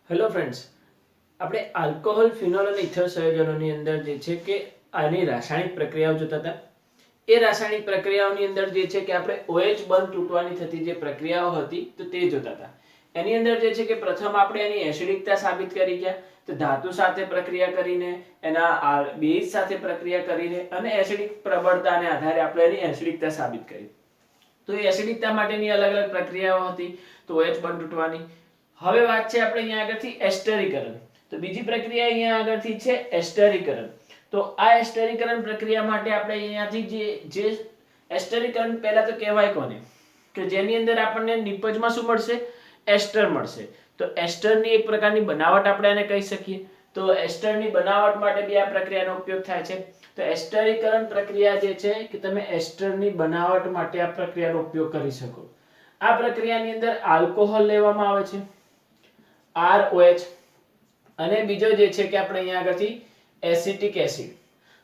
Hello friends, આપણે alcohol, phenol અને ether સંયોજનોની અંદર જે છે કે આની રાસાયણિક પ્રક્રિયાઓ જોતા હતા. એ રાસાયણિક પ્રક્રિયાઓની અંદર જે છે કે આપણે OH બંધ તૂટવાની થતી જે પ્રક્રિયાઓ હતી તો તે જોતા હતા. એની અંદર જે છે કે પ્રથમ આપણે એની એસિડિકતા સાબિત કરી ગયા. તો ધાતુ સાથે પ્રક્રિયા કરીને, એના બેઝ સાથે પ્રક્રિયા કરીને અને એસિડિક પ્રબળતાને આધારે આપણે એની એસિડિકતા સાબિત કરી. તો એ એસિડિકતા માટેની અલગ અલગ પ્રક્રિયાઓ હતી. તો OH બંધ તૂટવાની. હવે વાત છે આપણે અહીંયા આગળથી એસ્ટરીકરણ. તો બીજી પ્રક્રિયા અહીંયા આગળથી છે એસ્ટરીકરણ. તો આ એસ્ટરીકરણ પ્રક્રિયા માટે આપણે અહીંયાથી જે એસ્ટરીકરણ પહેલા તો કહેવાય કોને, કે જેની અંદર આપણને નિપજમાં શું મળશે, એસ્ટર મળશે. તો એસ્ટરની એક પ્રકારની બનાવટ આપણે એને કહી શકીએ. તો એસ્ટરની બનાવટ માટે બી આ પ્રક્રિયાનો ઉપયોગ થાય છે. તો એસ્ટરીકરણ પ્રક્રિયા જે છે કે તમે એસ્ટરની બનાવટ માટે આ પ્રક્રિયાનો ઉપયોગ કરી શકો. આ પ્રક્રિયાની અંદર આલ્કોહોલ લેવામાં આવે છે, ROH, અને બીજો જે છે કે આપણે અહીંયા આગળથી એસિટિક એસિડ.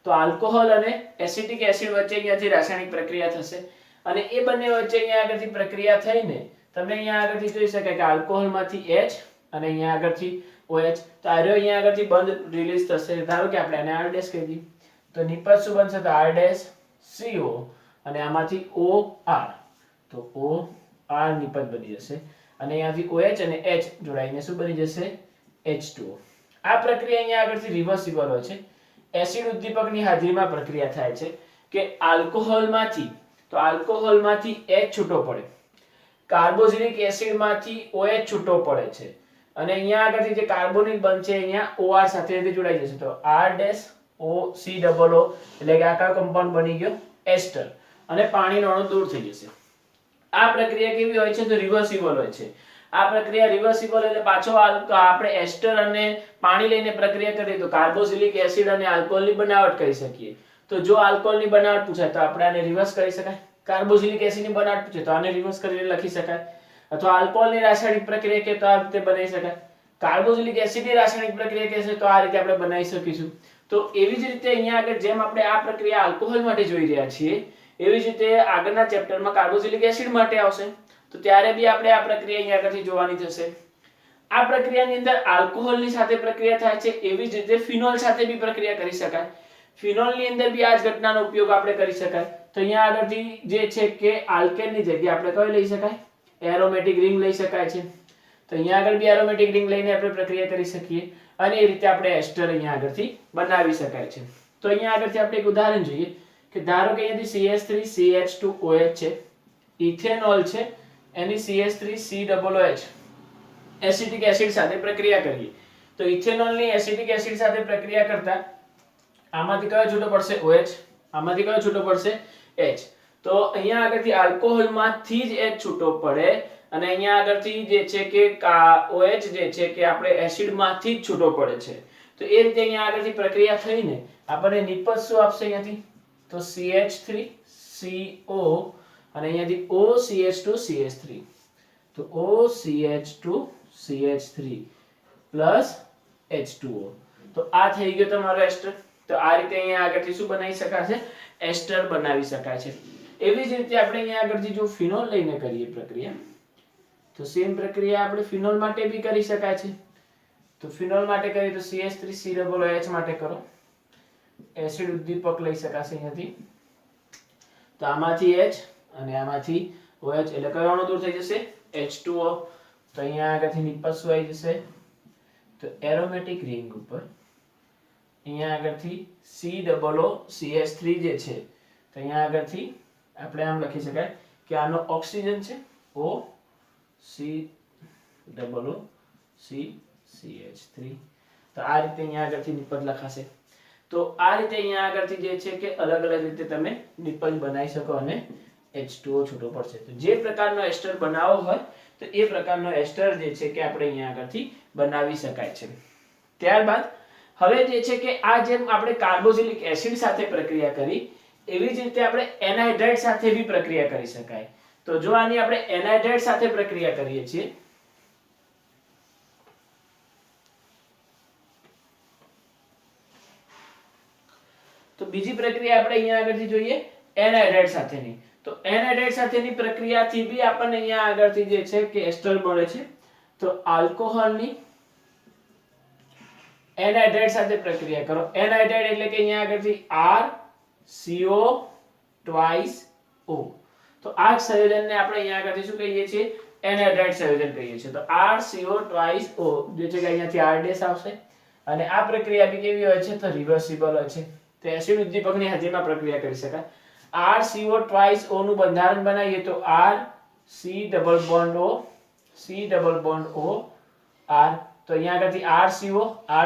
તો આલ્કોહોલ અને એસિટિક એસિડ વચ્ચે અહીંયાથી રાસાયણિક પ્રક્રિયા થશે અને એ બંને વચ્ચે અહીંયા આગળથી પ્રક્રિયા થઈને તમે અહીંયા આગળથી જોઈ શકાય કે આલ્કોહોલમાંથી H અને અહીંયા આગળથી OH. તો આ રહ્યો અહીંયા આગળથી બંધ રિલીઝ થશે. ધારો કે આપણે આને R' કહી દઈએ તો નિપજ શું બનશે, તો R'CO અને આમાંથી OR. તો OR નિપજ બની જશે અને અહીંયાથી OH અને H જોડાઈને શું બની જશે, H2O. આ પ્રક્રિયા અહીંયા આગળથી રિવર્સિબલ હોય છે. એસિડ ઉદ્દીપકની હાજરીમાં પ્રક્રિયા થાય છે કે આલ્કોહોલમાંથી H છૂટો પડે, કાર્બોક્સિલિક એસિડમાંથી OH છૂટો પડે છે અને અહીંયા આગળથી જે કાર્બોનિલ બંધ છે અહીંયા OR સાથે જોડાઈ જશે. તો R'OCOO એટલે કે આ કયો કમ્પાઉન્ડ બની ગયો, એસ્ટર, અને પાણીનો અણુ દૂર થઈ જશે. આ પ્રક્રિયા કેવી હોય છે, તો રિવર્સિબલ હોય છે. આ પ્રક્રિયા રિવર્સિબલ એટલે પાછો આપણે એસ્ટર અને પાણી લઈને પ્રક્રિયા કરીએ તો કાર્બોક્સિલિક એસિડ અને આલ્કોહોલની બનાવટ કરી શકીએ. તો જો આલ્કોહોલની બનાવટ પૂછાય તો આપણે આને રિવર્સ કરી શકાય. કાર્બોક્સિલિક એસિડની બનાવટ પૂછે તો આને રિવર્સ કરીને લખી શકાય. અથવા આલ્કોહોલની રાસાયણિક પ્રક્રિયા કે તો આ રીતે બનાવી શકાય. કાર્બોક્સિલિક એસિડની રાસાયણિક પ્રક્રિયા કે છે તો આ રીતે આપણે બનાવી શકીશું. તો એવી જ રીતે અહીંયા આગળ જેમ આપણે આ પ્રક્રિયા આલ્કોહોલ માટે જોઈ રહ્યા છીએ, એવી જ રીતે આગળના ચેપ્ટરમાં કાર્બોક્સિલિક એસિડ માટે આવશે. તો ત્યારે બી આપણે આ પ્રક્રિયા અહીંયા આગળથી જોવાની થશે. આ પ્રક્રિયાની અંદર આલ્કોહોલની સાથે પ્રક્રિયા થાય છે, એવી જ રીતે ફિનોલ સાથે બી પ્રક્રિયા કરી શકાય. ફિનોલની અંદર બી આ જ ઘટનાનો ઉપયોગ આપણે કરી શકાય. તો અહીંયા આગળથી જે છે કે આલ્કેનની જગ્યાએ આપણે કઈ લઈ શકાય, એરોમેટિક રિંગ લઈ શકાય છે. તો અહીંયા આગળ બી એરોમેટિક રિંગ લઈને આપણે પ્રક્રિયા કરી શકીએ અને એ રીતે આપણે એસ્ટર અહીંયા આગળથી બનાવી શકાય છે. તો અહીંયા આગળથી આપણે એક ઉદાહરણ જોઈએ કે ધારો કે અહીંયાથી CH3CH2OH છે, ઇથેનોલ છે, એની CH3COOH એસિટિક એસિડ સાથે પ્રક્રિયા કરીએ. તો ઇથેનોલની એસિટિક એસિડ સાથે પ્રક્રિયા કરતા આમાંથી કયો છૂટો પડશે, OH, આમાંથી કયો છૂટો પડશે, H. તો અહીંયા આગળથી આલ્કોહોલમાંથી જ H છૂટો પડે અને અહીંયા આગળથી જે છે કે OH જે છે કે આપણે એસિડમાંથી જ છૂટો પડે છે. તો એ રીતે અહીંયા આગળથી પ્રક્રિયા થઈને આપણને નિપજ શું આપશે અહીંયાથી, તો CH3CO અને અહીંયાથી OCH2CH3. તો OCH2CH3 પ્લસ H2O. તો આ થઈ ગયો તમારો એસ્ટર. તો આ રીતે અહીંયા આગળથી શું બનાવી શકાશે, એસ્ટર બનાવી શકાય છે. એવી જ રીતે આપણે અહીંયા આગળથી જો ફિનોલ લઈને કરીએ પ્રક્રિયા, તો સેમ પ્રક્રિયા આપણે ફિનોલ માટે બી કરી શકાય છે. તો ફિનોલ માટે કરીએ તો CH3COOH માટે કરો, એસિડ ઉદ્દીપક લઈ શકાશે અહીંયાથી. તો આમાંથી H અને આમાંથી OH એટલે કયો અણુ દૂર થઈ જશે, H2O. તો અહીંયા આગળથી નિપજ શું આવી જશે, તો એરોમેટિક રિંગ ઉપર અહીંયા આગળથી COOCH3 જે છે તો અહીંયા આગળથી આપણે આમ લખી શકાય કે આનો ઓક્સિજન છે OCOOCH3. તો આ રીતે અહીંયા આગળથી નિપજ લખાશે. તો આ રીતે અહીંયા આગળથી જે છે કે અલગ અલગ રીતે તમે નિપજ બનાવી શકો અને H2O છૂટો પડશે. તો જે પ્રકારનો એસ્ટર બનાવવો હોય તો એ પ્રકારનો એસ્ટર જે છે કે આપણે અહીંયા આગળથી બનાવી શકાય છે. ત્યારબાદ હવે જે છે કે આ જેમ આપણે કાર્બોક્સિલિક એસિડ સાથે પ્રક્રિયા કરી, એવી જ રીતે આપણે એનહાઇડ્રાઇડ સાથે બી પ્રક્રિયા કરી શકાય. તો જો આની આપણે એનહાઇડ્રાઇડ સાથે પ્રક્રિયા કરીએ છીએ તો બીજી પ્રક્રિયા આપણે અહીંયા આગળથી જોઈએ એનહાઇડ્રાઇડ સાથેની. તો એનહાઇડ્રાઇડ સાથેની પ્રક્રિયાથી બી આપણને અહીંયા આગળથી જે છે કે એસ્ટર મળે છે. તો આલ્કોહોલની એનહાઇડ્રાઇડ સાથે પ્રક્રિયા કરો. એનહાઇડ્રાઇડ એટલે કે અહીંયા આગળથી RCO ટ્વાઇસ O. તો આ સંયોજનને આપણે અહીંયા આગળથી શું કહીએ છીએ? એનહાઇડ્રાઇડ સંયોજન કહીએ છીએ. તો RCO ટ્વાઇસ O જે છે કે અહીંયાથી R ડેશ આવશે અને આ પ્રક્રિયા બી કેવી હોય છે? તો રિવર્સિબલ હોય છે. તો એસિડ ઉદ્દીપકની હાજરીમાં પ્રક્રિયા કરી શકાય. RCO ટ્વાઇસ O નું બંધારણ બનાવીએ તો RC double bond O C double bond O R. તો અહીંયા આગળથી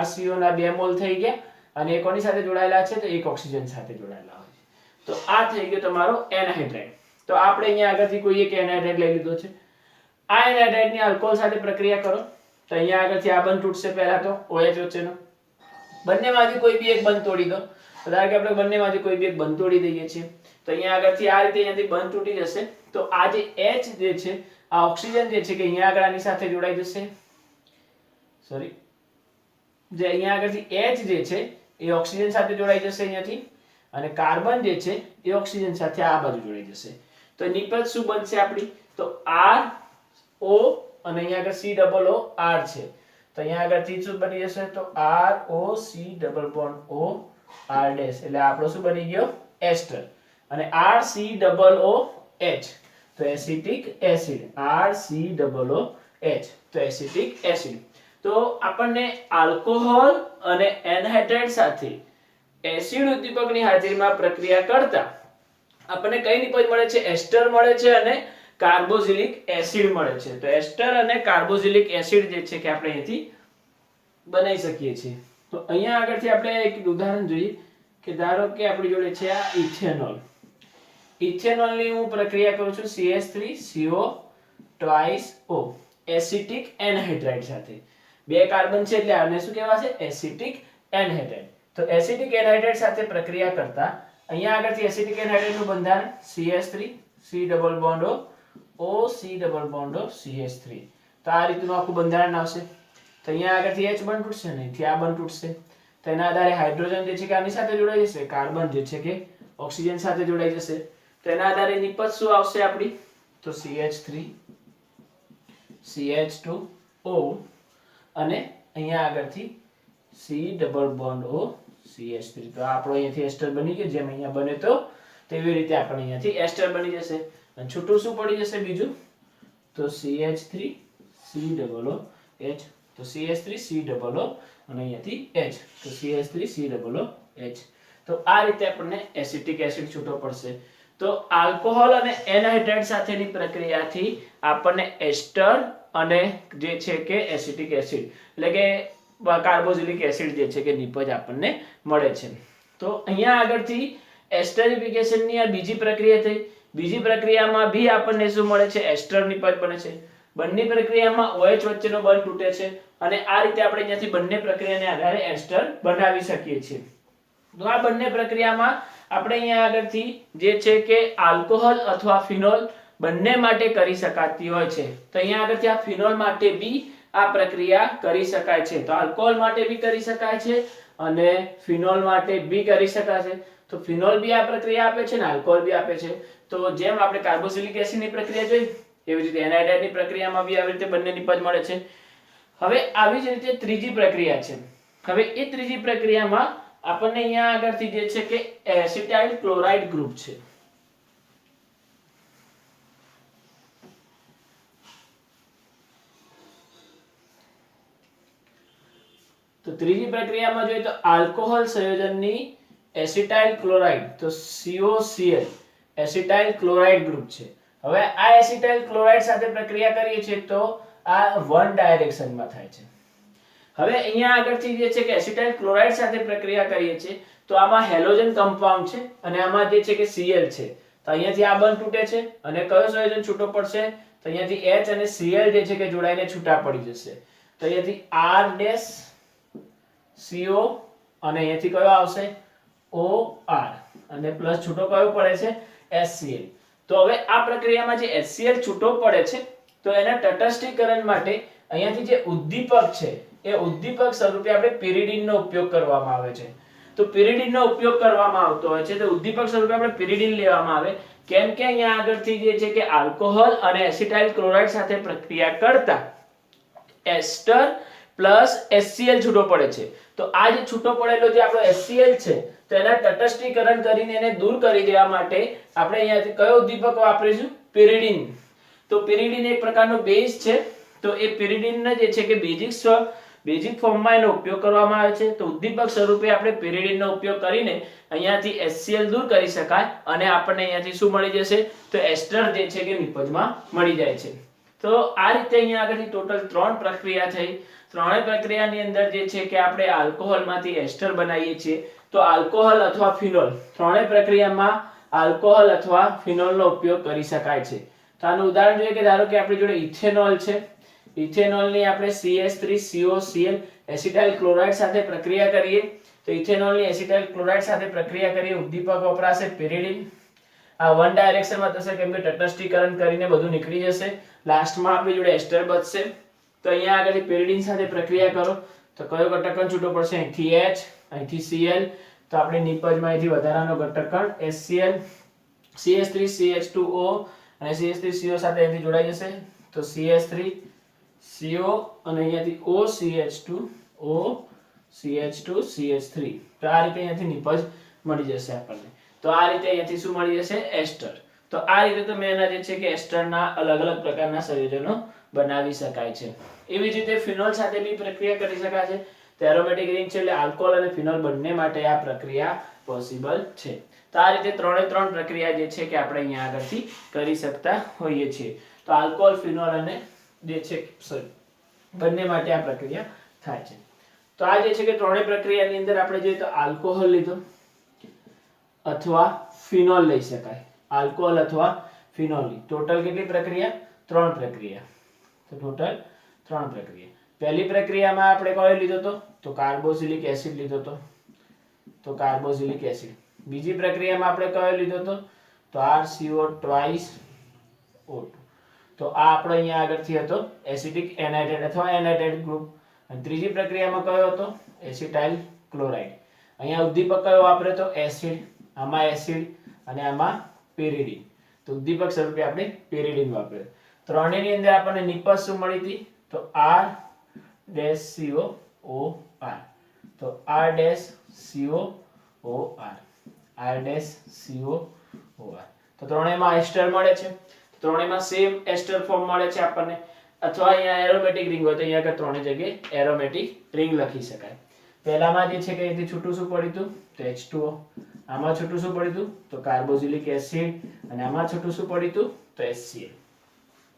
RCO ના 2 મોલ થઈ ગયા અને એ કોની સાથે જોડાયેલા છે? તો એક ઓક્સિજન સાથે જોડાયેલા હોય છે. તો આ થઈ ગયો તમારો એનહાઇડ્રાઇડ. તો આપણે અહીંયા આગળથી કોઈ એક એનહાઇડ્રાઇડ લઈ લીધો છે. આ એનહાઇડ્રાઇડ ની આલ્કોહોલ સાથે પ્રક્રિયા કરો તો અહીંયા આગળથી આ બંધ તૂટશે. પહેલા તો OH વચ્ચેનો બંનેમાંથી કોઈ બી એક બંધ તોડી દો. ધારો કે આપણે બંનેમાંથી કોઈ બી એક બંધ તોડી દઈએ છીએ તો અહીંયા આગળથી આ રીતે અહીંયાથી બંધ તૂટી જશે. તો આ જે H જે છે આ ઓક્સિજન જે છે કે અહીંયા આગળ આની સાથે જોડાઈ જશે. સોરી, જે અહીંયા આગળથી H જે છે એ ઓક્સિજન સાથે જોડાઈ જશે અહીંયાથી અને કાર્બન જે છે એ ઓક્સિજન સાથે આ બાજુ જોડાઈ જશે. તો નિપજ શું બનશે આપણી? તો R O અને અહીંયા આગળ C ડબલ O R છે. તો અહીંયા આગળથી શું બની જશે? તો R O C double bond O R dash એટલે આપણો શું બની ગયો? એસ્ટર. અને R C double O H તો acetic acid. R C double O H તો એસિટિક એસિડ. તો આપણને આલ્કોહોલ અને એનહાઇડ્રાઇડ સાથે એસિડ ઉદ્દીપકની હાજરીમાં પ્રક્રિયા કરતા આપણને કઈ નિપજ મળે છે? એસ્ટર મળે છે અને કાર્બોક્સિલિક એસિડ મળે છે. તો એસ્ટર અને કાર્બોક્સિલિક એસિડ જે છે કે આપણે અહીંથી બનાવી શકીએ છીએ. તો અહીંયા આગળથી આપણે એક ઉદાહરણ જોઈએ કે ધારો કે આપણી જોડે છે આ ઇથેનોલ. ઇથેનોલની હું પ્રક્રિયા કરું છું CH3CO twice O acetic anhydride સાથે. 2 કાર્બન છે એટલે આને શું કહેવાશે? Acetic anhydride. તો એસિટિક એનહાઇડ્રાઇડ સાથે પ્રક્રિયા કરતા અહીંયા આગળથી એસિટિક એનહાઇડ્રાઇડનું બંધારણ CH3 C double bond O C double bond O CH3. તો આ રીતનું આખું બંધારણ આવશે. તો અહીંયા આગળથી H બંધ તૂટશે ને અહીંથી આ બંધ તૂટશે. તો એના આધારે હાઇડ્રોજન જે છે કે આની સાથે જોડાઈ જશે, કાર્બન જે છે કે ઓક્સિજન સાથે જોડાઈ જશે. તો એના આધારે નિપજ શું આવશે આપણી? તો CH3 CH2O અને અહીંયા આગળથી C double bond O CH3. તો આપણો અહીંયાથી એસ્ટર બની ગયો. જેમ અહીંયા બને તો તેવી રીતે આપણે અહીંયાથી એસ્ટર બની જશે. અને છૂટું શું પડી જશે બીજું? તો CH3 C double O H. તો CH3 C ડબલ O અને અહીંયાથી H. તો CH3 C double O H. તો આ રીતે આપણને એસિટિક એસિડ છૂટો પડશે. તો આલ્કોહોલ અને એનહાઇડ્રાઇડ સાથેની પ્રક્રિયાથી આપણને એસ્ટર અને જે છે કે એસિટિક એસિડ એટલે કે કાર્બોક્સિલિક એસિડ જે છે કે નિપજ આપણને મળે છે. તો અહીંયા આગળથી એસ્ટરિફિકેશનની આ બીજી પ્રક્રિયા થઈ. બીજી પ્રક્રિયામાં ભી આપણને શું મળે છે? એસ્ટર નિપજ બને છે. બંને પ્રક્રિયામાં OH વચ્ચેનો બંધ તૂટે છે અને આ રીતે આપણે અહીંયાથી બંને પ્રક્રિયાને આધારે એસ્ટર બનાવી શકીએ છીએ. તો આ બંને પ્રક્રિયામાં આપણે અહીંયા આગળથી જે છે કે આલ્કોહોલ અથવા ફિનોલ બંને માટે કરી શકાતી હોય છે. તો અહીંયા આગળથી આ ફિનોલ માટે બી આ પ્રક્રિયા કરી શકાય છે. તો આલ્કોહોલ માટે બી કરી શકાય છે અને ફિનોલ માટે બી કરી શકાય છે. તો ફિનોલ બી આ પ્રક્રિયા આપે છે ને આલ્કોહોલ બી આપે છે. તો જેમ આપણે કાર્બોક્સિલિક એસિડની પ્રક્રિયા જોઈ એવી રીતે એનહાઇડ્રાઇડની પ્રક્રિયામાં બી આવી રીતે બંને નિપજ મળે છે. હવે આવી જ રીતે ત્રીજી પ્રક્રિયા છે. હવે એ ત્રીજી પ્રક્રિયામાં આપણને અહીંયા આગળથી જે છે કે એસિટાઇલ ક્લોરાઇડ ગ્રુપ છે. તો ત્રીજી પ્રક્રિયામાં જોઈએ તો આલ્કોહોલ સંયોજનની એસિટાઇલ ક્લોરાઇડ તો COCl એસિટાઇલ ક્લોરાઇડ ગ્રુપ છે. હવે આ એસિટાઇલ ક્લોરાઇડ સાથે પ્રક્રિયા કરીએ છીએ તો આ વન ડાયરેક્શનમાં થાય છે. હવે અહીંયા આગળથી જે છે કે એસિટાઇલ ક્લોરાઇડ સાથે પ્રક્રિયા કરીએ છીએ તો આમાં હેલોજન કમ્પાઉન્ડ છે અને આમાં જે છે કે Cl છે. તો અહીંયાથી આ બંધ તૂટે છે અને કયો સંયોજન છૂટો પડશે? તો અહીંયાથી H અને Cl જે છે કે જોડાઈને છૂટા પડી જશે. તો અહીંયાથી R ડેશ CO અને અહીંયાથી કયો આવશે? OR અને પ્લસ છૂટો કયો પડે છે? HCl. તો હવે આ પ્રક્રિયામાં જે HCl છૂટો પડે છે તો એના તટસ્થીકરણ માટે અહીંયાથી જે ઉદ્દીપક છે એ ઉદ્દીપક સ્વરૂપે આપણે પિરિડીનનો ઉપયોગ કરવામાં આવે છે. તો પિરિડીનનો ઉપયોગ કરવામાં આવતો હોય છે તો ઉદ્દીપક સ્વરૂપે આપણે પિરિડીન લેવામાં આવે કેમ કે અહીંયા આગળથી જે છે કે આલ્કોહોલ અને એસિટાઇલ ક્લોરાઇડ સાથે પ્રક્રિયા કરતા એસ્ટર પ્લસ HCl છૂટો પડે છે. તો આ જે છૂટો પડેલો જે આપણો HCl છે તો એના તટસ્થીકરણ કરીને એને દૂર કરી દેવા માટે આપણે અહીંયાથી કયો ઉદ્દીપક વાપરીશું? pyridine. તો pyridine એક પ્રકારનો બેઝ છે. તો એ pyridine જે છે કે બેઝિક ફોર્મમાં એનો ઉપયોગ કરવામાં આવે છે. તો ઉદ્દીપક સ્વરૂપે આપણે pyridine નો ઉપયોગ કરીને અહીંયાથી HCl દૂર કરી શકાય અને આપણને અહીંયાથી શું મળી જશે? તો એસ્ટર જે છે કે નિપજમાં મળી જાય છે. તો આ રીતે અહીંયા આગળથી ટોટલ 3 પ્રક્રિયા થઈ. ત્રણેય પ્રક્રિયાની અંદર જે છે કે આપણે આલ્કોહોલમાંથી એસ્ટર બનાવીએ છીએ. તો આલ્કોહોલ અથવા ફિનોલ ત્રણેય પ્રક્રિયામાં આલ્કોહોલ અથવા ફિનોલનો ઉપયોગ કરી શકાય છે. તો આનું ઉદાહરણ જોઈએ કે ધારો કે આપણી જોડે ઇથેનોલ છે. ઇથેનોલની આપણે CH3COCl એસિટાઇલ ક્લોરાઇડ સાથે પ્રક્રિયા કરીએ તો ઇથેનોલની એસિટાઇલ ક્લોરાઇડ સાથે પ્રક્રિયા કરીએ ઉદ્દીપક વપરાશે pyridine. આ વન ડાયરેક્શનમાં થશે કેમ કે તટસ્થીકરણ કરીને બધું નીકળી જશે. લાસ્ટમાં આપણી જોડે એસ્ટર બચશે. તો અહીંયા આગળ pyridine સાથે પ્રક્રિયા કરો તો કયો ઘટકકણ છૂટો પડશે? અહીંથી H, અહીંથી Cl. તો આપણે નિપજમાં અહીંથી વધારાનો ઘટકકણ HCl, CH3CH2O અને CH3CO સાથે અહીંથી જોડાઈ જશે. તો CH3CO અને અહીંયાથી OCH2O CH2 CH3. તો આ રીતે અહીંયાથી નિપજ મળી જશે આપણને. તો આ રીતે અહીંયાથી શું મળી જશે? એસ્ટર. તો આ રીતે તમે એના જે છે કે એસ્ટરના અલગ અલગ પ્રકારના સંયોજનો બનાવી શકાય છે. એવી જ રીતે ફિનોલ સાથે બી પ્રક્રિયા કરી શકાય છે. તો એરોમેટિક રિંગ છે એટલે આલ્કોહોલ અને ફિનોલ બંને માટે આ પ્રક્રિયા પોસિબલ છે. તો આ રીતે ત્રણ પ્રક્રિયા જે છે કે આપણે અહીંયા આગળથી કરી શકતા હોઈએ છીએ. તો આલ્કોહોલ, ફિનોલ અને જે છે બંને માટે આ પ્રક્રિયા થાય છે. તો આ જે છે કે ત્રણેય પ્રક્રિયાની અંદર આપણે જોઈએ તો આલ્કોહોલ લીધો અથવા ફિનોલ લઈ શકાય. આલ્કોહોલ અથવા ફિનોલની ટોટલ કેટલી પ્રક્રિયા? 3 પ્રક્રિયા. તો ટોટલ 3 પ્રક્રિયા. પહેલી પ્રક્રિયામાં આપણે કયો લીધો તો? તો કાર્બોક્સિલિક એસિડ લીધો તો. તો કાર્બોક્સિલિક એસિડ. બીજી પ્રક્રિયામાં આપણે કયો લીધો તો? તો RCO2O2. તો આ આપણો અહીંયા આગળથી હતો એસિટિક એનાઇડ્રેટ અથવા એનાઇડ્રેટ ગ્રુપ. અને ત્રીજી પ્રક્રિયામાં કયો હતો? Acetyl chloride. અહીંયા ઉદ્દીપક કયો વાપર્યો તો? એસિડ. આમાં એસિડ અને આમાં pyridine. તો ઉદ્દીપક સ્વરૂપે આપણે pyridine વાપર્યો. ત્રણેયની અંદર આપણને નિપજ શું મળી હતી? તો R-COOR. તો R-COOR. R-COOR. તો ત્રણેયમાં એસ્ટર મળે છે. ત્રણેયમાં સેમ એસ્ટર ફોર્મ મળે છે આપણને. અથવા અહીંયા એરોમેટિક રિંગ હોય તો અહીંયા આગળ ત્રણેય જગ્યાએ એરોમેટિક રિંગ લખી શકાય. પહેલામાં જે છે કે અહીંથી છૂટું શું પડ્યું હતું? તો H2O. આમાં છૂટું શું પડ્યું હતું? તો કાર્બોક્સિલિક એસિડ. અને આમાં છૂટું શું પડ્યું હતું? તો HCl.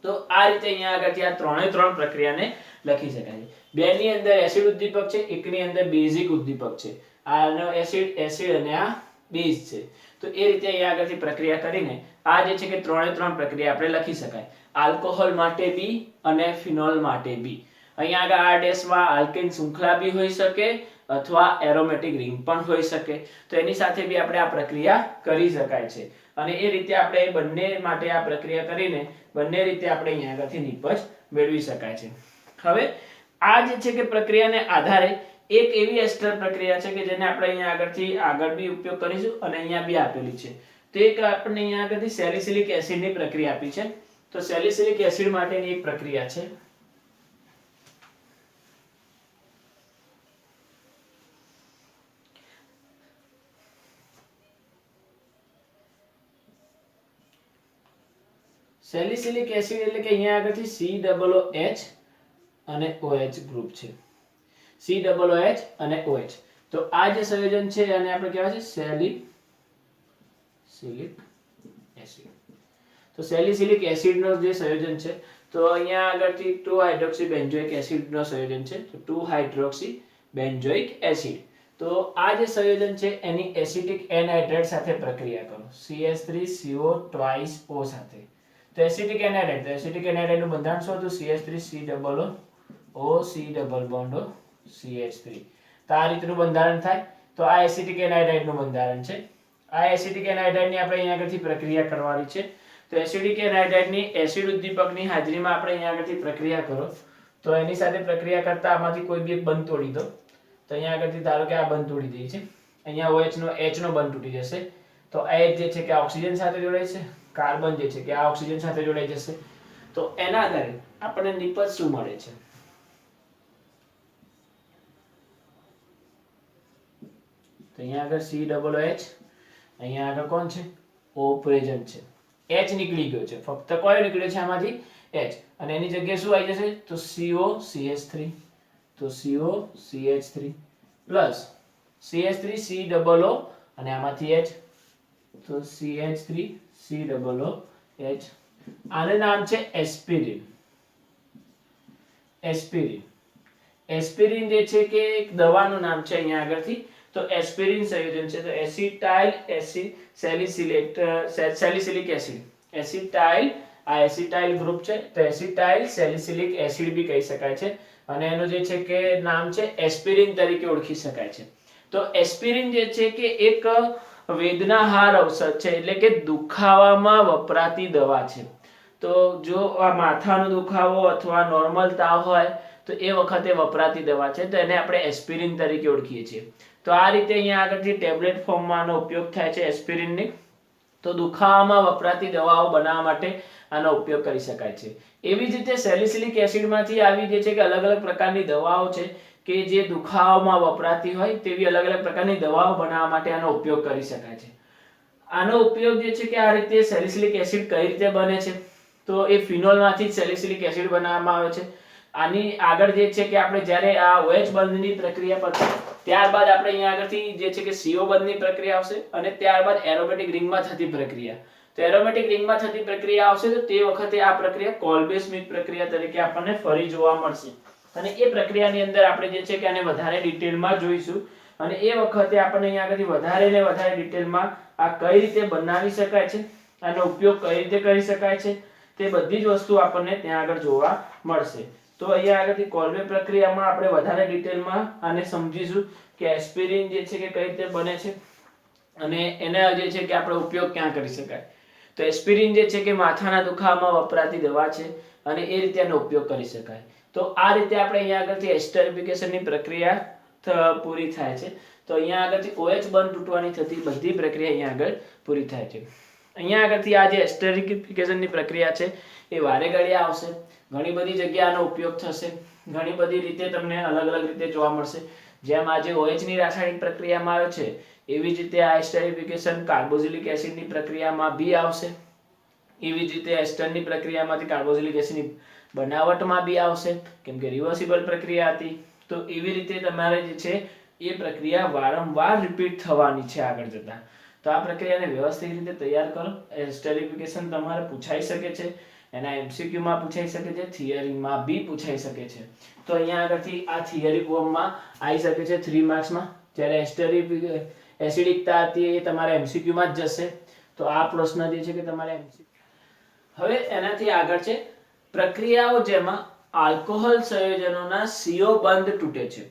તો આ રીતે અહીંયા આગળથી આ ત્રણ પ્રક્રિયાને લખી શકાય છે. બેની અંદર એસિડ ઉદ્દીપક છે, એકની અંદર બેઝિક ઉદ્દીપક છે. આનો એસિડ અને આ બેઝ છે. તો એ રીતે અહીંયા આગળથી પ્રક્રિયા કરીને આ જે છે કે ત્રણ પ્રક્રિયા આપણે લખી શકાય. આલ્કોહોલ માટે બી અને ફિનોલ માટે બી. અહીંયા આગળ આ ડેશમાં આલ્કેન શૃંખલા બી હોઈ શકે અથવા એરોમેટિક રિંગ પણ હોઈ શકે. તો એની સાથે બી આપણે આ પ્રક્રિયા કરી શકાય છે. અને એ રીતે આપણે બંને માટે આ પ્રક્રિયા કરીને બંને રીતે આપણે અહીંયા આગળથી નિપજ મેળવી શકાય છે. હવે આ જે છે કે પ્રક્રિયાને આધારે એક એવી એસ્ટર પ્રક્રિયા છે કે જેને આપણે અહીંયા આગળથી આગળ બી ઉપયોગ કરીશું અને અહીંયા બી આપેલી છે. તો એક આપણને અહીંયા આગળથી સેલિસિલિક એસિડની પ્રક્રિયા આપી છે. તો સેલિસિલિક એસિડ માટેની એક પ્રક્રિયા છે. સેલિસિલિક એસિડ એટલે કે અહીંયા આગળથી COOH અને OH ગ્રુપ છે. COOH અને OH. તો આ જે સંયોજન છે આને આપણે કહેવાય છે સેલિસિલિક એસિડ. તો સેલિસિલિક એસિડ નો જે સંયોજન છે તો અહીંયા આગળથી 2-હાઇડ્રોક્સીબેન્ઝોઇક એસિડ નો સંયોજન છે. તો 2-હાઇડ્રોક્સીબેન્ઝોઇક એસિડ. તો આ જે સંયોજન છે એની એસિટિક એનહાઇડ્રેટ સાથે પ્રક્રિયા કરો. CH3CO2O સાથે. તો એસિટિક એનહાઇડ્રેટ નું બંધારણ શું હતું? CH3COO CH3. તો આ રીતનું બંધારણ થાય. તો આ એસિટિક એનહાઇડ્રેટ નું બંધારણ છે. આ એસિટિક એનહાઇડ્રેટ ની આપણે અહીંયા આગળથી પ્રક્રિયા કરવાની છે. તો એસિડિક એનહાઇડ્રેટ ની એસિડ ઉદ્દીપકની હાજરીમાં આપણે અહીંયા આગળથી પ્રક્રિયા કરો તો એની સાથે પ્રક્રિયા કરતા આમાંથી કોઈ બી એક બંધ તોડી દો. તો અહીંયા આગળથી ધારો કે આ બંધ તોડી દઈએ છે. અહીંયા OH નો H નો બંધ તૂટી જશે. તો H જે છે કે આ ઓક્સિજન સાથે જોડાય છે, કાર્બન જે છે કે આ ઓક્સિજન સાથે જોડાઈ જશે. તો એના આધારે આપણને નિપજ શું મળે છે? તો અહીંયા આગળ COOH, અહીંયા આગળ કોણ છે? O પ્રેઝન્ટ છે. H નીકળી ગયો છે, ફક્ત કયો નીકળ્યો છે આમાંથી? H. અને એની જગ્યાએ શું આવી જશે? તો COCH3, તો COCH3 પ્લસ CH3 COO અને આમાંથી H, તો CH3 COOH. આનું નામ છે એસ્પિરિન. એસ્પિરિન, એસ્પિરિન જે છે કે એક દવાનું નામ છે અહીંયા આગળથી. તો એસ્પિરિન સંયોજન છે, તો એસિટાઇલ સેલિસિલિક એસિડ. એસિટાઇલ, આ એસિટાઇલ ગ્રુપ છે, તો એસિટાઇલ સેલિસિલિક એસિડ બી કહી શકાય છે. અને એનું જે છે કે નામ છે એસ્પિરિન તરીકે ઓળખી શકાય છે. તો એસ્પિરિન જે છે કે એક વેદનાહાર ઔષધ છે, એટલે કે દુખાવામાં વપરાતી દવા છે. તો જો આ માથાનો દુખાવો અથવા નોર્મલ તાવ હોય તો એ વખતે વપરાતી દવા છે, તો એને આપણે એસ્પિરિન તરીકે ઓળખીએ છીએ. તો આ રીતે અહીંયા આગળથી ટેબ્લેટ ફોર્મમાં આનો ઉપયોગ થાય છે એસ્પિરિનની. તો દુખાવામાં વપરાતી દવાઓ બનાવવા માટે આનો ઉપયોગ કરી શકાય છે. એવી જ રીતે સેલિસિલિક એસિડમાંથી આવી જે છે કે અલગ અલગ પ્રકારની દવાઓ છે કે જે દુખાવામાં વપરાતી હોય તેવી અલગ અલગ પ્રકારની દવાઓ બનાવવા માટે આનો ઉપયોગ કરી શકાય છે. આનો ઉપયોગ જે છે કે આ રીતે સેલિસિલિક એસિડ કઈ રીતે બને છે? તો એ ફિનોલમાંથી જ સેલિસિલિક એસિડ બનાવવામાં આવે છે. આની આગળ જે છે કે આપણે જ્યારે આ OH બંધની પ્રક્રિયા પતે ત્યારબાદ આપણે અહીંયા આગળથી જે છે કે CO બંધની પ્રક્રિયા આવશે અને ત્યારબાદ એરોમેટિક રિંગમાં થતી પ્રક્રિયા. તો એરોમેટિક રિંગમાં થતી પ્રક્રિયા આવશે તો તે વખતે આ પ્રક્રિયા કોલ્બે સ્મિથ પ્રક્રિયા તરીકે આપણને ફરી જોવા મળશે. અને એ પ્રક્રિયાની અંદર આપણે જે છે કે આને વધારે ડિટેલમાં જોઈશું. અને એ વખતે આપણને અહીંયા આગળથી વધારે ને વધારે ડિટેલમાં આ કઈ રીતે બનાવી શકાય છે, આનો ઉપયોગ કઈ રીતે કરી શકાય છે, તે બધી જ વસ્તુ આપણને ત્યાં આગળ જોવા મળશે. તો અહીંયા આગળથી કોલ્બે પ્રક્રિયામાં આપણે વધારે ડિટેલમાં આને સમજીશું કે એસ્પિરિન જે છે કે કઈ રીતે બને છે અને એના જે છે કે આપણે ઉપયોગ ક્યાં કરી શકાય. તો એસ્પિરિન જે છે કે માથાના દુખાવામાં વપરાતી દવા છે અને એ રીતે આનો ઉપયોગ કરી શકાય. તો આ રીતે આપણે અહીંયા આગળથી એસ્ટરિફિકેશનની પ્રક્રિયા પૂરી થાય છે. તો અહીંયા આગળથી OH બંધ તૂટવાની થતી બધી પ્રક્રિયા અહીંયા આગળ પૂરી થાય છે. અહીંયા આગળથી આ જે એસ્ટરિફિકેશનની પ્રક્રિયા છે એ વારે ઘડીએ આવશે. ઘણી બધી જગ્યાએ આનો ઉપયોગ થશે, ઘણી બધી રીતે તમને અલગ અલગ રીતે જોવા મળશે. જેમ આજે OH ની રાસાયણિક પ્રક્રિયામાં આવે છે એવી જ રીતે આ એસ્ટરિફિકેશન કાર્બોક્સિલિક એસિડની પ્રક્રિયામાં બી આવશે. એવી જ રીતે એસ્ટરની પ્રક્રિયામાંથી કાર્બોક્સિલિક એસિડની બનાવટમાં બી આવશે, કેમ કે રિવર્સિબલ પ્રક્રિયા હતી. તો એવી રીતે તમારે જે છે એ પ્રક્રિયા વારંવાર રિપીટ થવાની છે આગળ જતા. તો આ પ્રક્રિયાને વ્યવસ્થિત રીતે તૈયાર કરો. એસ્ટરિફિકેશન તમારે પૂછાઈ શકે છે, એના MCQ માં પૂછાઈ શકે છે, થિયરીમાં બી પૂછાઈ શકે છે. તો અહીંયા આગળથી આ થિયરી ફોર્મમાં આવી શકે છે 3 માર્ક્સમાં. જ્યારે એસિડિકતા હતી એ તમારે MCQ માં જ જશે. તો આ પ્રશ્ન જે છે કે તમારે MCQ. હવે એનાથી આગળ છે પ્રક્રિયાઓ જેમાં આલ્કોહોલ સંયોજનોના CO બંધ તૂટે છે.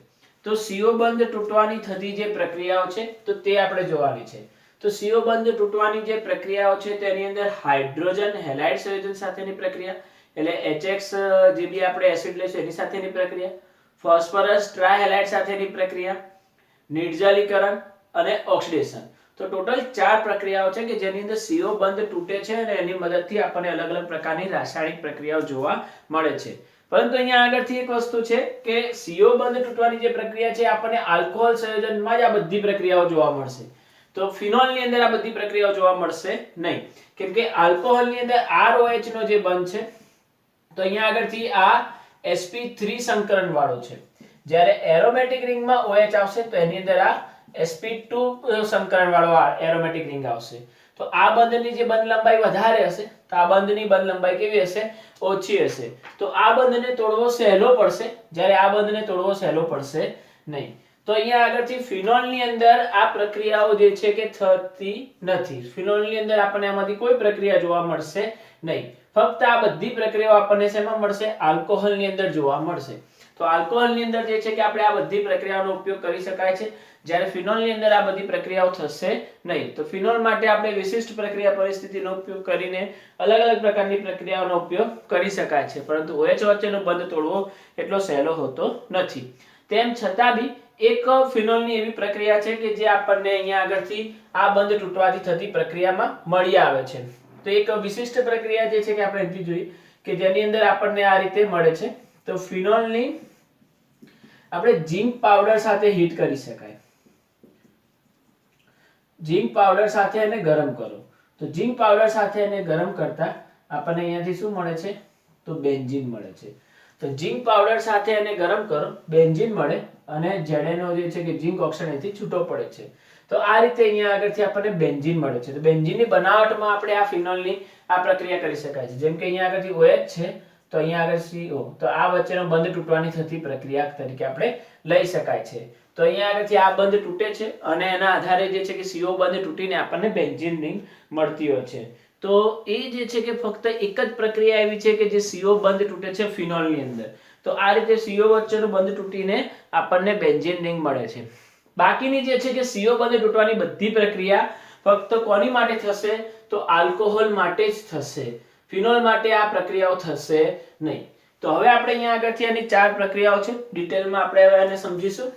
તો CO બંધ તૂટવાની થતી જે પ્રક્રિયાઓ છે તો તે આપણે જોવાની છે. તો CO બંધ તૂટવાની જે પ્રક્રિયાઓ છે તેની અંદર હાઇડ્રોજન હેલાઇડ સંયોજન સાથેની પ્રક્રિયા, એટલે HX જે બી આપણે એસિડ લેશું એની સાથેની પ્રક્રિયા, ફોસ્ફરસ ટ્રાયહેલાઇડ સાથેની પ્રક્રિયા, નિર્જલીકરણ અને ઓક્સિડેશન. તો ટોટલ 4 પ્રક્રિયાઓ છે કે જેની અંદર CO બંધ તૂટે છે અને એની મદદથી આપણને અલગ અલગ પ્રકારની રાસાયણિક પ્રક્રિયાઓ જોવા મળે છે. પરંતુ અહીંયા આગળથી એક વસ્તુ છે કે CO બંધ તૂટવાની જે પ્રક્રિયા છે આપણને આલ્કોહોલ સંયોજનમાં જ આ બધી પ્રક્રિયાઓ જોવા મળશે. તો ફિનોલની અંદર આ બધી પ્રક્રિયાઓ જોવા મળશે નહીં, કેમ કે આલ્કોહોલની અંદર ROH નો જે બંધ છે તો અહીંયા આગળથી આ sp3 સંકરણ વાળો છે. જ્યારે એરોમેટિક રિંગમાં OH આવશે તો એની અંદર આ sp2 સંકરણ વાળો એરોમેટિક રિંગ આવશે. તો આ બંધની જે બંધ લંબાઈ વધારે હશે તો આ બંધની બંધ લંબાઈ કેવી હશે? ઓછી હશે. તો આ બંધને તોડવો સહેલો પડશે, જ્યારે આ બંધને તોડવો સહેલો પડશે નહીં. તો અહીંયા આગળથી ફિનોલની અંદર આ પ્રક્રિયાઓ જે છે કે થતી નથી. ફિનોલની અંદર આપણને આમાંથી કોઈ પ્રક્રિયા જોવા મળશે નહીં. ફક્ત આ બધી પ્રક્રિયાઓ આપણને શેમાં મળશે? આલ્કોહોલની અંદર જોવા મળશે. તો આલ્કોહોલની અંદર જે છે કે આપણે આ બધી પ્રક્રિયાઓનો ઉપયોગ કરી શકાય છે, જ્યારે ફિનોલની અંદર આ બધી પ્રક્રિયાઓ થશે નહીં. તો ફિનોલ માટે આપણે વિશિષ્ટ પ્રક્રિયા પરિસ્થિતિનો ઉપયોગ કરીને અલગ અલગ પ્રકારની પ્રક્રિયાઓનો ઉપયોગ કરી શકાય છે, પરંતુ OH વચ્ચેનો બંધ તોડવો એટલો સહેલો હોતો નથી. તેમ છતાં બી એક ફિનોલની એવી પ્રક્રિયા છે કે જે આપણને અહીંયા આગળથી આ બંધ તૂટવાથી થતી પ્રક્રિયામાં મળી આવે છે. તો એક વિશિષ્ટ પ્રક્રિયા જે છે કે આપણે અહીંથી જોઈએ કે જેની અંદર આપણને આ રીતે મળે છે. તો ફિનોલની આપણે ઝિંક પાવડર સાથે હીટ કરી શકાય. ઝીંક પાવડર સાથે એને ગરમ કરો તો ઝીંક પાવડર સાથે એને ગરમ કરતા આપણને અહીંયાથી શું મળે છે તો બેન્ઝીન મળે છે તો ઝીંક પાવડર સાથે એને ગરમ કરો બેન્ઝીન મળે અને ZnO જે છે કે ઝીંક ઓક્સાઇડ અહીંથી છૂટો પડે છે તો આ રીતે અહીંયા આગળથી આપણને બેન્ઝીન મળે છે તો બેન્ઝીનની બનાવટમાં આપણે આ ફિનોલની આ પ્રક્રિયા કરી શકાય છે જેમ કે અહીંયા આગળથી OH છે તો અહીંયા આગળ CO તો આ વચ્ચેનો બંધ તૂટવાની થતી પ્રક્રિયા તરીકે આપણે લઈ શકાય છે તો અહીંયા આગળથી આ બંધ તૂટે છે અને એના આધારે જે છે કે CO બંધ તૂટીને આપણને બેન્ઝીન રિંગ મળતી હોય છે તો એ જે છે કે ફક્ત એક જ પ્રક્રિયા એવી છે કે જે CO બંધ તૂટે છે ફિનોલની અંદર તો આ રીતે CO વચ્ચેનો બંધ તૂટીને આપણને બેન્ઝીન રિંગ મળે છે બાકીની જે છે કે CO બંધ તૂટવાની બધી પ્રક્રિયા ફક્ત કોની માટે થશે તો આલ્કોહોલ માટે જ થશે ફિનોલ માટે આ પ્રક્રિયાઓ થશે નહીં તો હવે આપણે અહીંયા આગળથી આની 4 પ્રક્રિયાઓ છે ડિટેલમાં આપણે હવે એને સમજીશું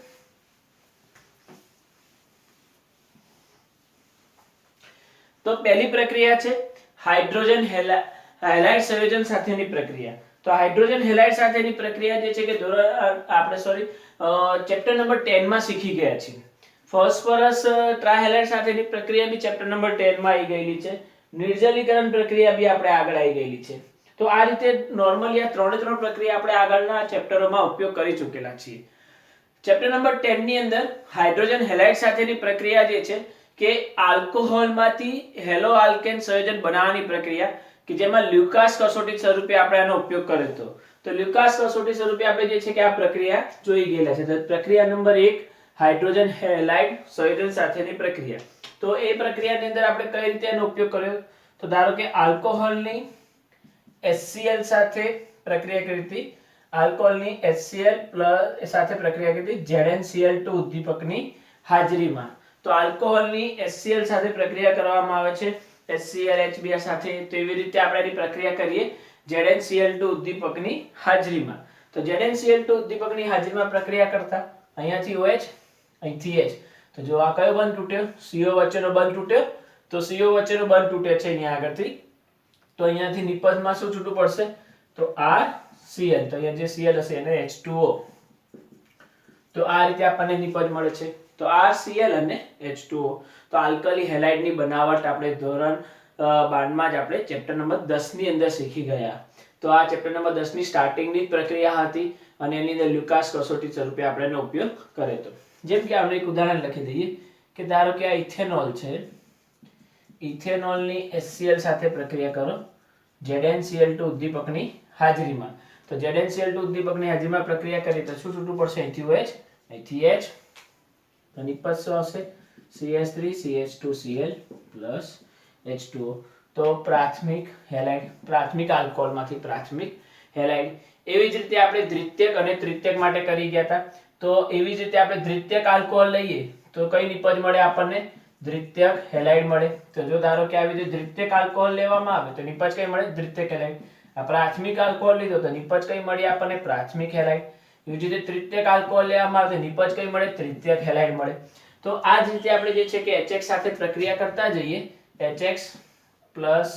તો પહેલી પ્રક્રિયા છે હાઇડ્રોજન હેલાઇડ સંયોજન સાથેની પ્રક્રિયા તો હાઇડ્રોજન હેલાઇડ સાથેની પ્રક્રિયા જે છે કે આપણે ચેપ્ટર નંબર 10 માં શીખી ગયા છીએ ફોસ્ફરસ ટ્રાહેલાઇડ સાથેની પ્રક્રિયા બી ચેપ્ટર નંબર 10 માં આવી ગયેલી છે નિર્જલીકરણ પ્રક્રિયા બી આપણે આગળ આવી ગયેલી છે તો આ રીતે નોર્મલી આ ત્રણ પ્રક્રિયા આપણે આગળના ચેપ્ટરોમાં ઉપયોગ કરી ચૂકેલા છીએ ચેપ્ટર નંબર 10 ની અંદર હાઇડ્રોજન હેલાઇડ સાથેની પ્રક્રિયા જે છે કે આલ્કોહોલમાંથી હેલો આલ્કેન સંયોજન બનાવવાની પ્રક્રિયા કે જેમાં લ્યુકાસ કસોટી સ્વરૂપે આપણે આનો ઉપયોગ કર્યો તો લ્યુકાસ કસોટી સ્વરૂપે આપણે જે છે કે આ પ્રક્રિયા જોઈ ગયેલા છે તો પ્રક્રિયા નંબર 1 હાઇડ્રોજન હેલાઇડ સંયોજન સાથેની પ્રક્રિયા તો એ પ્રક્રિયાની અંદર આપણે કઈ રીતે એનો ઉપયોગ કર્યો તો ધારો કે આલ્કોહોલની HCl સાથે પ્રક્રિયા કરી હતી આલ્કોહોલની HCl સાથે પ્રક્રિયા કરી હતી ZnCl2 ઉદ્દીપકની હાજરીમાં તો આલ્કોહોલની HCl સાથે પ્રક્રિયા કરવામાં આવે છે HCl HBr સાથે તો એવી રીતે આપણે એની પ્રક્રિયા કરીએ ZnCl2 ઉદ્દીપકની હાજરીમાં તો ZnCl2 ઉદ્દીપકની હાજરીમાં પ્રક્રિયા કરતા અહીંયાથી OH અહીંથી H તો જો આ કયો બંધ તૂટ્યો CO વચ્ચેનો બંધ તૂટ્યો તો CO વચ્ચેનો બંધ તૂટે છે અહીંયા આગળથી તો અહીંયાથી નિપજમાં શું છૂટું પડશે તો RCl તો અહીંયા જે Cl હશે એને H2O તો આ રીતે આપણને નિપજ મળે છે તો RCl અને H2O તો આલ્કલી હેલાઇડની બનાવટ આપણે ધોરણ 12 માં જ આપણે ચેપ્ટર નંબર 10 ની અંદર શીખી ગયા તો આ ચેપ્ટર નંબર 10 ની સ્ટાર્ટિંગની પ્રક્રિયા હતી અને એની અંદર લ્યુકાસ કસોટી સ્વરૂપે આપણે એનો ઉપયોગ કર્યો હતો જેમ કે આપણે એક ઉદાહરણ લખી દઈએ કે ધારો કે આ ઇથેનોલ છે ઇથેનોલની HCl સાથે પ્રક્રિયા કરો ZnCl2 ઉદ્દીપકની હાજરીમાં તો ZnCl2 ઉદ્દીપકની હાજરીમાં પ્રક્રિયા કરીએ તો શું છૂટું પડશે અહીંથી OH અહીંથી H તો નિપજ શું આવશે CH3 CH2Cl H2O તો પ્રાથમિક હેલાઇડ પ્રાથમિક આલ્કોહોલમાંથી પ્રાથમિક હેલાઇડ એવી જ રીતે આપણે દ્વિતીયક અને તૃતીયક માટે કરી ગયા હતા તો એવી જ રીતે આપણે દ્વિતીયક આલ્કોહોલ લઈએ તો કઈ નિપજ મળે આપણને દ્વિતીયક હેલાઇડ મળે તો જો ધારો કે આવી રીતે દ્વિતીયક આલ્કોહોલ લેવામાં આવે તો નિપજ કઈ મળે દ્વિતીયક હેલાઇડ આ પ્રાથમિક આલ્કોહોલ લીધો તો નિપજ કઈ મળી આપણને પ્રાથમિક હેલાઇડ એવી જ રીતે તૃતીયક આલ્કોહોલ લેવામાં આવે તો નિપજ કઈ મળે તૃતીયક હેલાઇડ મળે તો આ જ રીતે આપણે જે છે કે HX સાથે પ્રક્રિયા કરતા જઈએ HX પ્લસ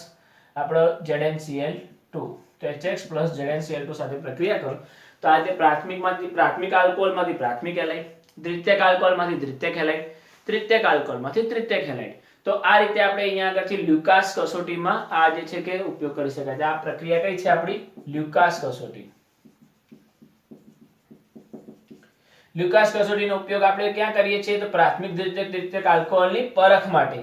આપણો ZnCl2 તો HX પ્લસ ZnCl2 સાથે પ્રક્રિયા કરો તો આ રીતે પ્રાથમિક આલ્કોહોલમાંથી પ્રાથમિક હેલાઇડ દ્વિતીયક આલ્કોહોલમાંથી દ્વિતીયક હેલાઇડ તૃતીયક આલ્કોહોલમાંથી તૃતીયક હેલાઇડ તો આ રીતે આપણે અહીંયા આગળથી લ્યુકાસ કસોટીમાં આ જે છે કે ઉપયોગ કરી શકાય છે આ પ્રક્રિયા કઈ છે આપણી લ્યુકાસ કસોટી લ્યુકાસ કસોટીનો ઉપયોગ આપણે ક્યાં કરીએ છીએ તો પ્રાથમિક દ્વિતીયક તૃતીયક આલ્કોહોલની પરખ માટે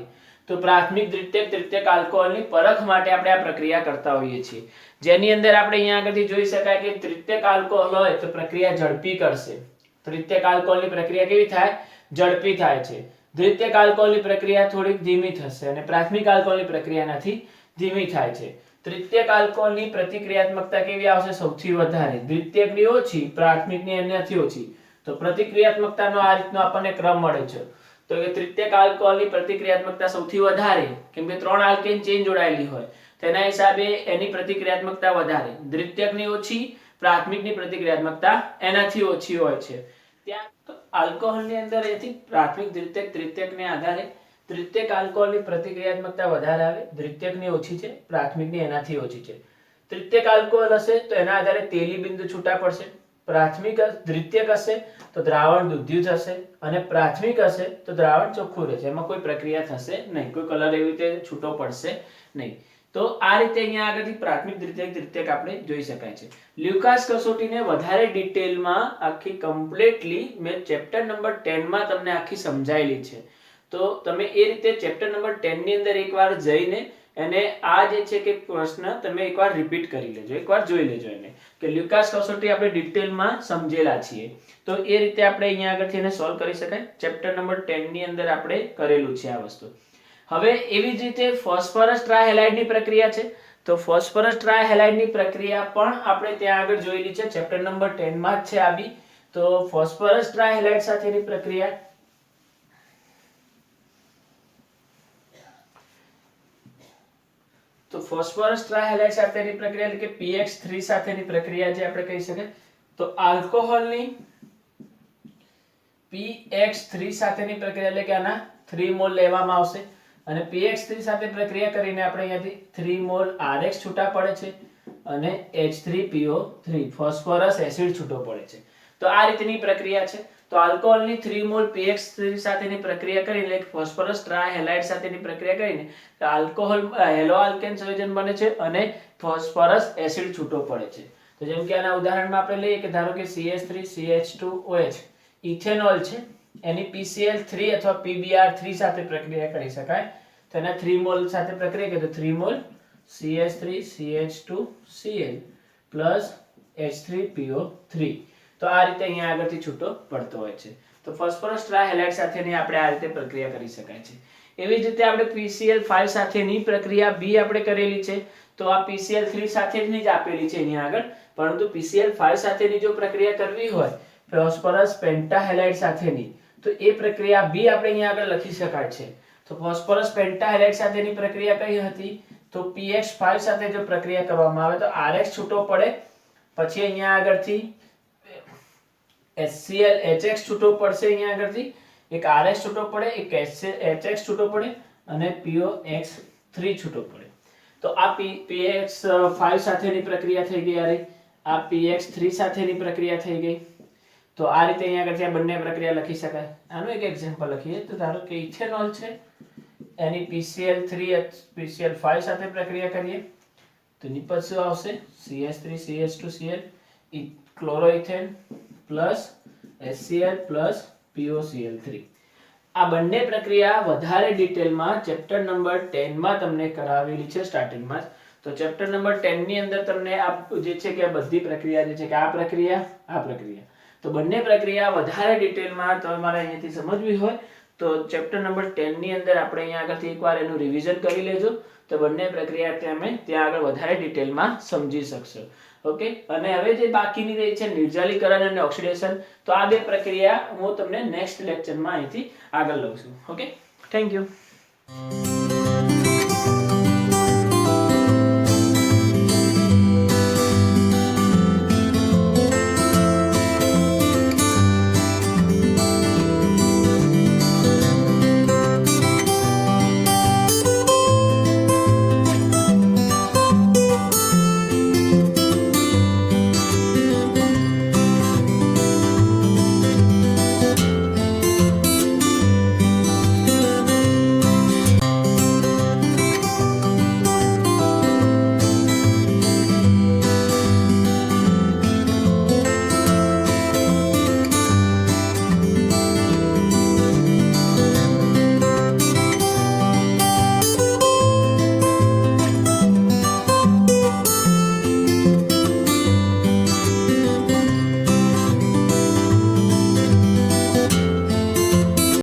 તો પ્રાથમિક દ્વિતીયક તૃતીયક આલ્કોહોલની પરખ માટે આપણે આ પ્રક્રિયા કરતા હોઈએ છીએ જેની અંદર આપણે અહીંયા આગળથી જોઈ શકાય કે તૃતીયક આલ્કોહોલ હોય તો પ્રક્રિયા ઝડપી કરશે તૃતીયક આલ્કોહોલની પ્રક્રિયા કેવી થાય ઝડપી થાય છે દ્વિતીયક આલ્કોહોલની પ્રક્રિયા થોડીક ધીમી થશે અને પ્રાથમિક આલ્કોહોલની પ્રક્રિયાનાથી ધીમી થાય છે તૃતીયક આલ્કોહોલની પ્રતિક્રિયાત્મકતા કેવી આવશે સૌથી વધારે દ્વિતીયકની ઓછી પ્રાથમિકની એનાથી ઓછી તો પ્રતિક્રિયાત્મકતાનો આ રીતનો આપણને ક્રમ મળે છે તો કે તૃતીયક આલ્કોહોલની પ્રતિક્રિયાત્મકતા સૌથી વધારે કેમ કે 3 આલ્કેન ચેન જોડાયેલી હોય તેના હિસાબે એની પ્રતિક્રિયાત્મકતા વધારે દ્વિતીયકની ઓછી પ્રાથમિકની પ્રતિક્રિયાત્મકતા એનાથી ઓછી હોય છે ત્યાં આલ્કોહોલની અંદર એથી પ્રાથમિક દ્વિતીયક તૃતીયકને આધારે તૃતીયક આલ્કોહોલની પ્રતિક્રિયાત્મકતા વધારે આવે દ્વિતીયકની ઓછી છે પ્રાથમિકની એનાથી ઓછી છે તૃતીયક આલ્કોહોલ હશે તો એના આધારે તેલી બિંદુ છૂટા પડશે પ્રાથમિક દ્વિતીયક હશે તો દ્રાવણ દૂધ્યું થશે અને પ્રાથમિક હશે તો દ્રાવણ ચોખ્ખું રહેશે, એમાં કોઈ પ્રક્રિયા થશે નહીં, કોઈ કલર એવી રીતે છૂટો પડશે નહીં. તો આ રીતે અહીંયા આગળથી પ્રાથમિક દ્વિતીયક આપણે જોઈ શકાય છે. લ્યુકાસ કસોટીને વધારે ડિટેલમાં આખી કમ્પ્લીટલી મેં ચેપ્ટર નંબર 10 માં તમને આખી સમજાયેલી છે. તો તમે એ રીતે ચેપ્ટર નંબર 10 ની અંદર એકવાર જઈને અને આ જે છે કે પ્રશ્ન તમે એકવાર રિપીટ કરી લેજો, એકવાર જોઈ લેજો એને કે લ્યુકાસ કસોટી આપણે ડિટેલમાં સમજેલા છીએ. તો એ રીતે આપણે અહીંયા આગળથી એને સોલ્વ કરી શકાય. ચેપ્ટર નંબર 10 ની અંદર આપણે કરેલું છે આ વસ્તુ. હવે એવી જ રીતે ફોસ્ફરસ ટ્રાયહેલાઇડની પ્રક્રિયા છે. તો ફોસ્ફરસ ટ્રાયહેલાઇડની પ્રક્રિયા પણ આપણે ત્યાં આગળ જોયેલી છે, ચેપ્ટર નંબર 10 માં જ છે આ બી. તો ફોસ્ફરસ ટ્રાયહેલાઇડ સાથેની પ્રક્રિયા તો ફોસ્ફરસ ટ્રાયહેલાઇડ સાથેની પ્રક્રિયા એટલે કે PX3 સાથેની પ્રક્રિયા જે આપણે કહી શકાય. તો આલ્કોહોલની PX3 સાથેની પ્રક્રિયા એટલે કે આના 3 મોલ લેવામાં આવશે અને PX3 સાથે પ્રક્રિયા કરીને આપણે અહીંયાથી 3 મોલ RH છૂટા પડે છે અને H3PO3 ફોસ્ફરસ એસિડ છૂટો પડે છે. તો આ રીતની પ્રક્રિયા છે. તો આલ્કોહોલની 3 મોલ PX3 સાથેની પ્રક્રિયા કરીને ફોસ્ફરસ ટ્રાયહેલાઇડ સાથેની પ્રક્રિયા કરીને આલ્કોહોલ હેલો આલ્કેન સંયોજન બને છે અને ફોસ્ફરસ એસિડ છૂટો પડે છે. તો જેમ કે આના ઉદાહરણમાં આપણે લઈએ કે ધારો કે CH3CH2OH ઇથેનોલ છે, એની PCl3 અથવા PBr3 સાથે પ્રક્રિયા કરી શકાય. તો એના 3 મોલ સાથે પ્રક્રિયા કરીએ તો 3 મોલ CH3CH2Cl પ્લસ H3PO3. તો આ રીતે અહીંયા આગળથી છૂટો પડતો હોય છે. તો ફોસ્ફરસ ટ્રાયહેલાઇડ સાથેની આપણે આ રીતે પ્રક્રિયા કરી શકાય છે. એવી જ રીતે આપણે PCl5 સાથેની પ્રક્રિયા બી આપણે કરેલી છે. તો આ PCl3 સાથેની જ આપેલી છે અહીંયા આગળ, પરંતુ PCl5 સાથેની જો પ્રક્રિયા કરવી હોય ફોસ્ફરસ પેન્ટાહેલાઇડ સાથેની તો એ પ્રક્રિયા બી આપણે અહીંયા આગળ લખી શકાય છે. તો ફોસ્ફરસ પેન્ટાહેલાઇડ સાથેની પ્રક્રિયા કઈ હતી? તો PX5 સાથે જો પ્રક્રિયા કરવામાં આવે તો RH છૂટો પડે, પછી અહીંયા આગળથી HCl HX છૂટો પડશે, અહીંયા આગળથી એક RH છૂટો પડે, એક HX છૂટો પડે અને POX3 છૂટો પડે. તો આ PX5 સાથેની પ્રક્રિયા થઈ ગઈ, આ PX3 સાથેની પ્રક્રિયા થઈ ગઈ. તો આ રીતે અહીંયા આગળથી આ બંને પ્રક્રિયા લખી શકાય. આનું એક એક્ઝામ્પલ લખીએ તો ધારો કે ઇથેનોલ છે, એની PCl3 PCl5 સાથે પ્રક્રિયા કરીએ તો એની પર શું આવશે? CH3CH2Cl ક્લોરોઇથેન plus HCl plus POCl3. આ બંને પ્રક્રિયા વધારે ડિટેલમાં ચેપ્ટર નંબર 10 માં તમને કરાવેલી છે સ્ટાર્ટિંગમાં જ. તો ચેપ્ટર નંબર 10 ની અંદર તમને આ જે છે કે આ બધી પ્રક્રિયા જે છે કે આ પ્રક્રિયા તો બંને પ્રક્રિયા વધારે ડિટેલમાં તમારે અહીંયાથી સમજવી હોય તો ચેપ્ટર નંબર 10 ની અંદર આપણે અહીંયા આગળથી એકવાર એનું રિવિઝન કરી લેજો. તો બંને પ્રક્રિયા તમે ત્યાં આગળ વધારે ડિટેલમાં સમજી શકશો. ઓકે. અને હવે જે બાકીની રહી છે નિર્જલીકરણ અને ઓક્સિડેશન, તો આ બે પ્રક્રિયા હું તમને નેક્સ્ટ લેક્ચરમાં અહીંથી આગળ લઉં છું. Okay, thank you.